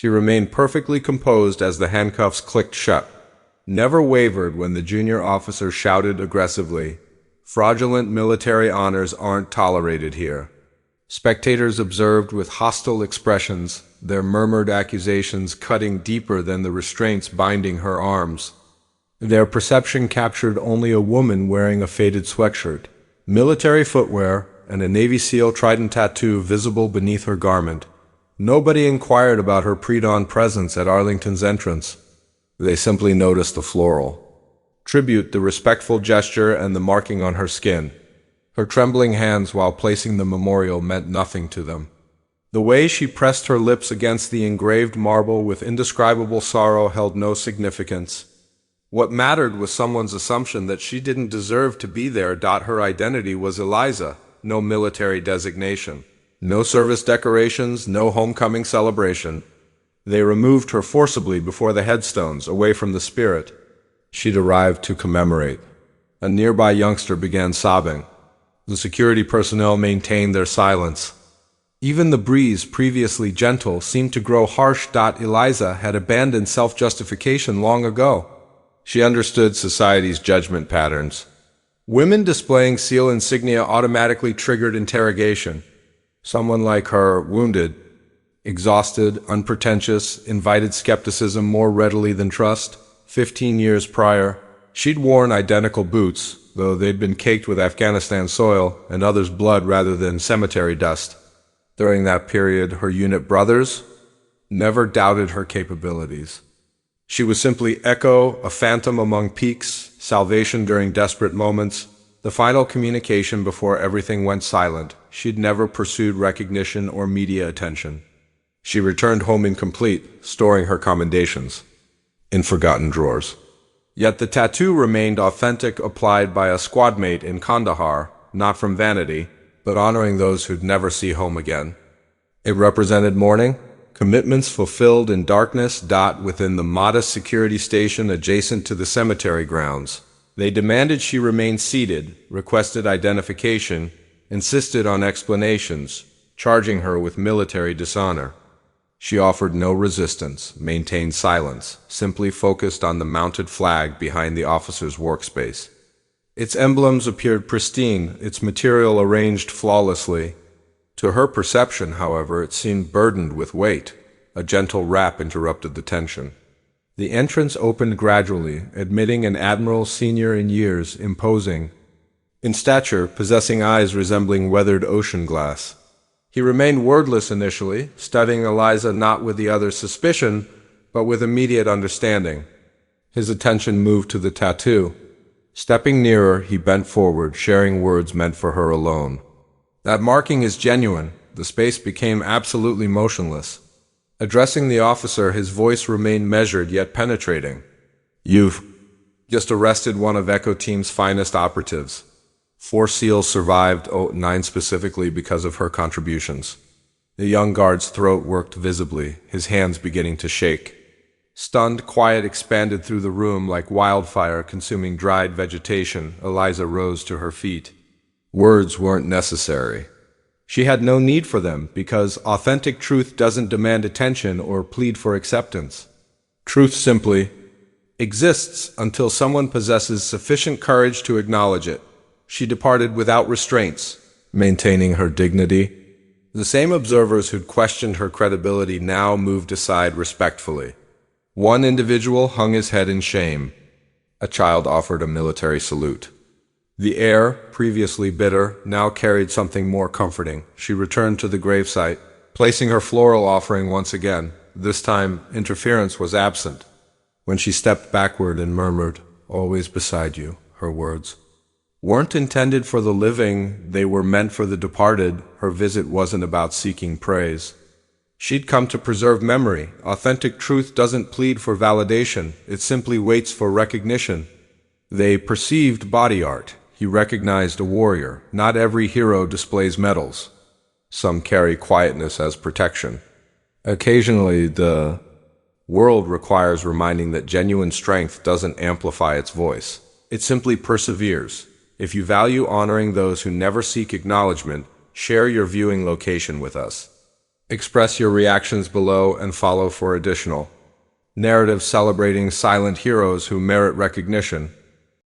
She remained perfectly composed as the handcuffs clicked shut, never wavered when the junior officer shouted aggressively, "Fraudulent military honors aren't tolerated here." Spectators observed with hostile expressions, their murmured accusations cutting deeper than the restraints binding her arms. Their perception captured only a woman wearing a faded sweatshirt, military footwear, and a Navy SEAL trident tattoo visible beneath her garment. Nobody inquired about her pre-dawn presence at Arlington's entrance. They simply noticed the floral tribute, the respectful gesture, and the marking on her skin. Her trembling hands while placing the memorial meant nothing to them. The way she pressed her lips against the engraved marble with indescribable sorrow held no significance. What mattered was someone's assumption that she didn't deserve to be there. Her identity was Eliza, no military designation, no service decorations, no homecoming celebration. They removed her forcibly before the headstones, away from the spirit she'd arrived to commemorate. A nearby youngster began sobbing. The security personnel maintained their silence. Even the breeze, previously gentle, seemed to grow harsh. Eliza had abandoned self-justification long ago. She understood society's judgment patterns. Women displaying SEAL insignia automatically triggered interrogation. Someone like her, wounded, exhausted, unpretentious, invited skepticism more readily than trust. 15 years prior, she'd worn identical boots, though they'd been caked with Afghanistan soil and others' blood rather than cemetery dust. During that period, her unit brothers never doubted her capabilities. She was simply Echo, a phantom among peaks, salvation during desperate moments, the final communication before everything went silent. She'd never pursued recognition or media attention. She returned home incomplete, storing her commendations in forgotten drawers. Yet the tattoo remained authentic, applied by a squadmate in Kandahar, not from vanity, but honoring those who'd never see home again. It represented mourning, commitments fulfilled in darkness. Within the modest security station adjacent to the cemetery grounds, they demanded she remain seated, requested identification, insisted on explanations, charging her with military dishonor. She offered no resistance, maintained silence, simply focused on the mounted flag behind the officer's workspace. Its emblems appeared pristine, its material arranged flawlessly. To her perception, however, it seemed burdened with weight. A gentle rap interrupted the tension. The entrance opened gradually, admitting an Admiral senior in years, imposing in stature, possessing eyes resembling weathered ocean glass. He remained wordless initially, studying Eliza not with the other's suspicion, but with immediate understanding. His attention moved to the tattoo. Stepping nearer, he bent forward, sharing words meant for her alone. "That marking is genuine." The space became absolutely motionless. Addressing the officer, his voice remained measured yet penetrating. "You've just arrested one of Echo Team's finest operatives. 4 SEALs survived, 9 specifically because of her contributions." The young guard's throat worked visibly, his hands beginning to shake. Stunned, quiet expanded through the room like wildfire consuming dried vegetation. Eliza rose to her feet. Words weren't necessary. She had no need for them, because authentic truth doesn't demand attention or plead for acceptance. Truth simply exists until someone possesses sufficient courage to acknowledge it. She departed without restraints, maintaining her dignity. The same observers who'd questioned her credibility now moved aside respectfully. One individual hung his head in shame. A child offered a military salute. The air, previously bitter, now carried something more comforting. She returned to the gravesite, placing her floral offering once again. This time, interference was absent. When she stepped backward and murmured, "Always beside you," her words weren't intended for the living, they were meant for the departed. Her visit wasn't about seeking praise. She'd come to preserve memory. Authentic truth doesn't plead for validation, it simply waits for recognition. They perceived body art. He recognized a warrior. Not every hero displays medals. Some carry quietness as protection. Occasionally, the world requires reminding that genuine strength doesn't amplify its voice. It simply perseveres. If you value honoring those who never seek acknowledgement, share your viewing location with us. Express your reactions below and follow for additional narratives celebrating silent heroes who merit recognition.